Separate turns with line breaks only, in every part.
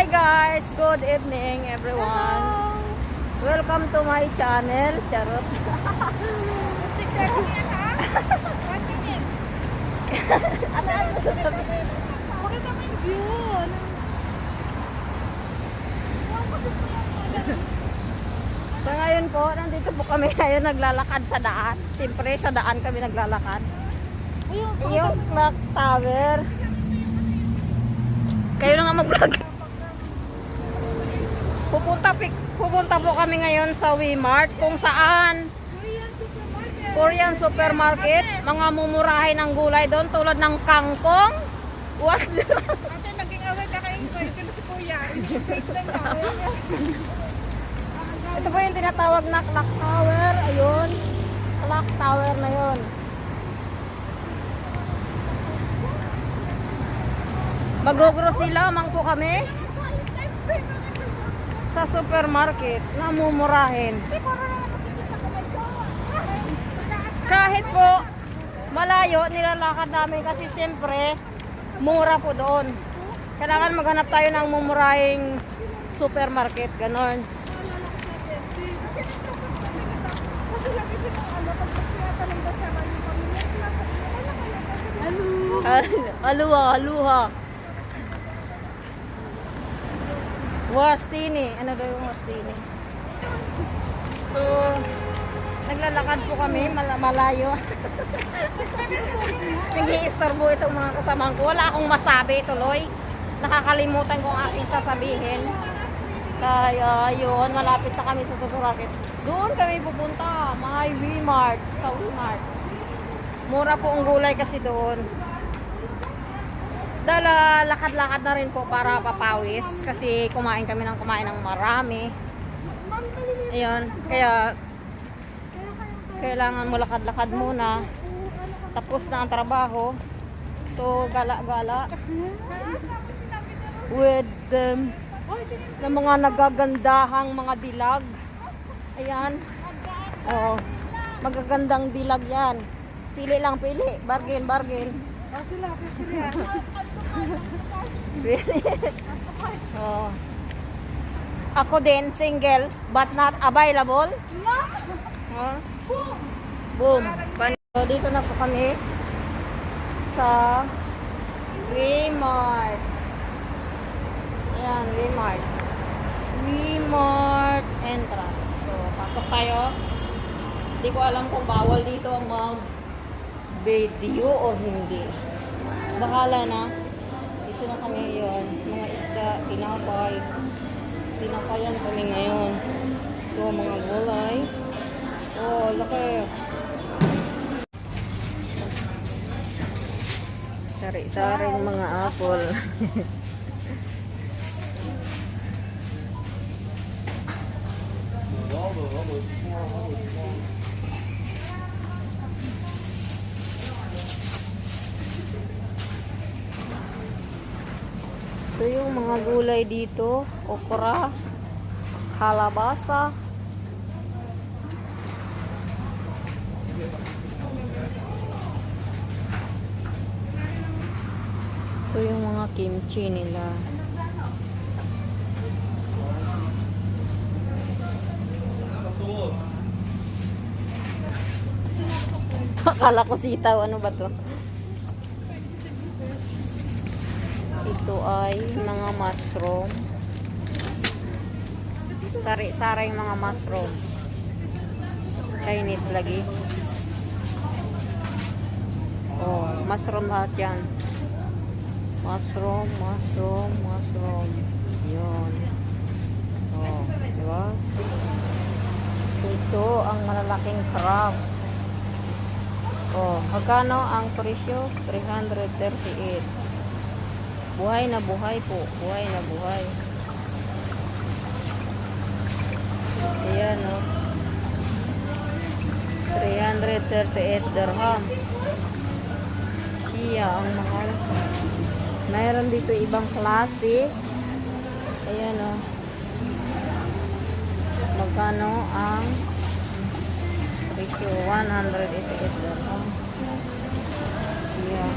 Hi guys! Good evening everyone! Welcome to my channel. Charot. Ano sasabihin?
Maganda mo yung view.
So ngayon po, nandito po kami ngayon naglalakad sa daan. Siyempre sa daan kami naglalakad. Yung clock tower. Kayo na nga mag-vlog. Pupunta po kami ngayon sa WeMart kung saan Korean supermarket. Mga mumurahin ng gulay doon tulad ng kangkong. What?
Ate, naging away ka kayong ito si Kuya.
Ito po yung tinatawag na clock tower. Ayun. Clock tower na yun. Mag-grocery lamang po kami sa supermarket na mumurahin. Kahit po malayo, nilalakad namin kasi siyempre mura po doon. Kailangan maghanap tayo ng mumurahing supermarket, ganon. Aluha. Wastini. Ano daw yung wastini? So, naglalakad po kami, malayo. Nag-i-istorbo itong mga kasamahan ko. Wala akong masabi tuloy. Nakakalimutan ko ang aking sasabihin. Kaya yun, malapit na kami sa supermarket. Doon kami pupunta. May WeMart. Sa WeMart. Mura po ang gulay kasi doon. Dala lakad-lakad na rin po para papawis kasi kumain kami ng marami. Ayun, kaya kailangan mo lakad-lakad muna. Tapos na ang trabaho. So gala-gala with them na mga nagagandahang mga dilag. Ayan. Oh, magagandang dilag 'yan. Pili lang pili, bargain.
Sila, pipili.
Oh. Ako din, single, but not available. Oh. Boom. So, dito na po kami sa WeMart. Ayan, WeMart. WeMart entrance. So, pasok tayo. Hindi ko alam kung bawal dito ang mag-video o hindi. Bahala na. Dito na kami yun. Mga isda, tinapay. Tinapayan kami ngayon. So, mga gulay. Oh, laki. Sari-saring mga apple. Ito yung mga gulay dito, okra, halabasa. Ito yung mga kimchi nila. Akala ko sitaw, ano ba to? Ito ay mga mushroom. Sari-saring mga mushroom. Chinese lagi. Oh, mushroom lahat yan. Mushroom. Yun. Oh, diba? Ito ang malalaking crab. Oh, magkano ang presyo? 338. Buhay na buhay po. Buhay na buhay. Ayan, oh. 338 dirham. Siya ang mahal. Mayroon dito ibang klase. Ayan, oh. Magkano ang presyo? 188 dirham. Siya.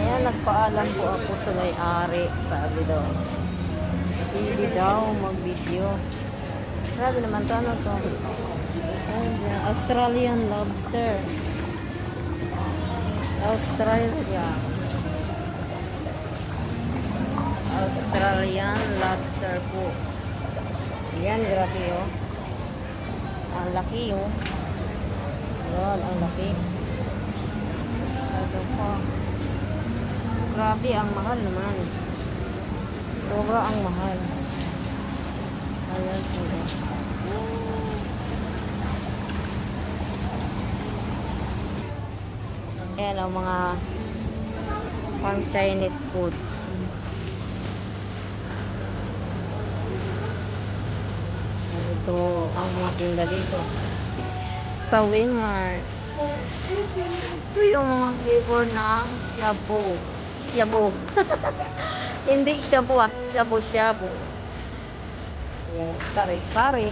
Ayan, nagpaalam po ako sa may-ari. Sabi daw, hindi daw mag-video. Grabe naman to, ano to? Ayan, Australian lobster. Australia. Australian lobster po. Ayan, grabe oh. Ang laki oh. Ayan, ang laki. Ito pa. Grabe, ang mahal naman. Sobra ang mahal. Ayan po. Ayan ang mga pang Chinese food. Ito ang mga tinda dito. Sa Walmart. Ito yung mga flavor ng shabu. Shabu. Hindi shabu ah. Shabu-shabu. Ayan. Sari-sari.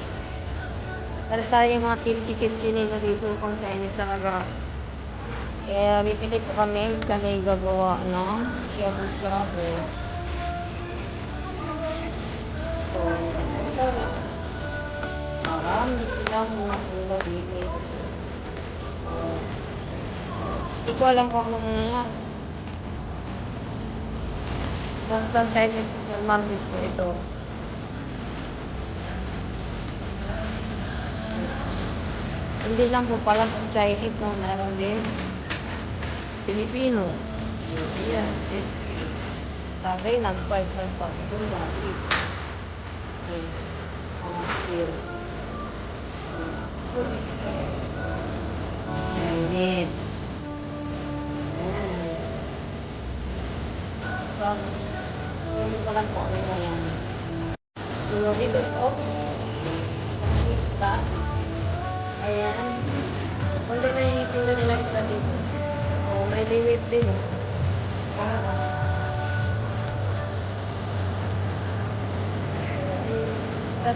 Sari-sari yung mga kimchi-kimchi nila dito kung Chinese talaga. Kaya bibili po kami gagawa ng shabu-shabu. So, marami silang mga ulo dito. Hindi ko alam kung ano yan. Basta Chinese supermarket po ito. Hindi lang po pala kung Chinese, no? Meron din Filipino. Ayan. Sabi, nag-fight ng pag-ibig natin. Chinese. Hindi ko lang po ano yan. Dito ito. Isda. Ayan. Kundi na yung itinda nila isda dito. Oh, may limit din.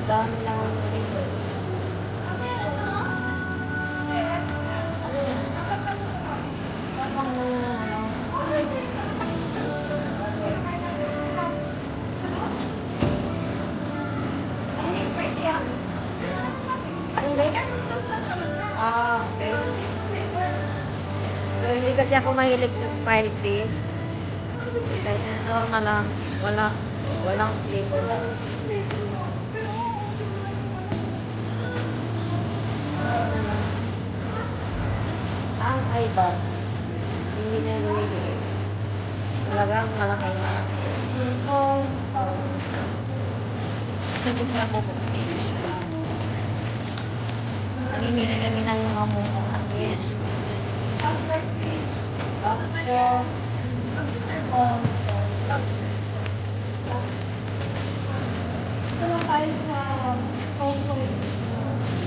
Dami lang ang limit. Okay. So, hindi kasi ako mahilig sa spicy. Normal lang. Walang flavor. Ang iBag. Hindi na lumiliit. Talagang malaki na. Sabi na po po. Namimili kami ng mga mukha. Yes.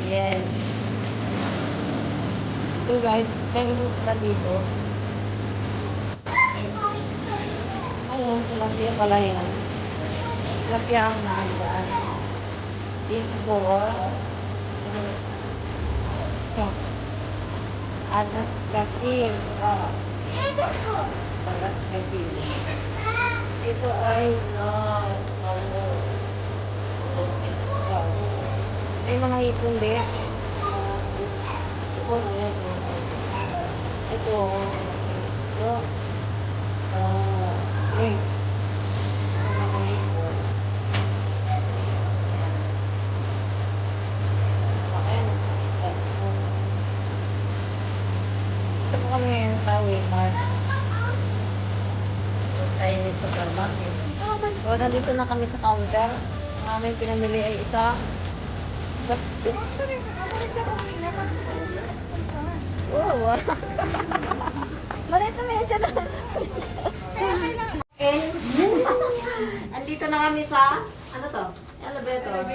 Yes. So guys, meron na dito. Ayun, tilapia pala yan. Tilapia ang naandaan. Dito. Alas kapil. Alas kapil. Ito ay may mga hipon din. Hipon yan. Ito. Ito. Shrimp. Mga hipon. Ito po kami ngayon sa Walmart. Chinese supermarket. So, nandito na kami sa counter. Ang aming pinamili ay isa. Wow, wow. Marito may siya na. Okay. Andito na kami sa, ano to? Elevator.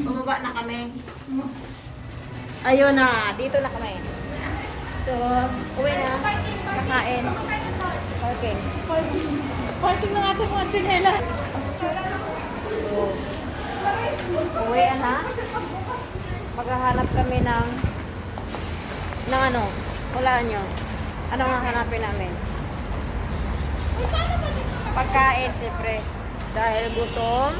Bumaba na kami. Ayun na, dito na kami. So, uwi na. Kakain. Parking.
Parking na natin mga chinela.
So, uwi na. Maghahanap kami ng ano, wala nyo. Ano nga hanapin namin? Pagkain, siyempre. Dahil gutom.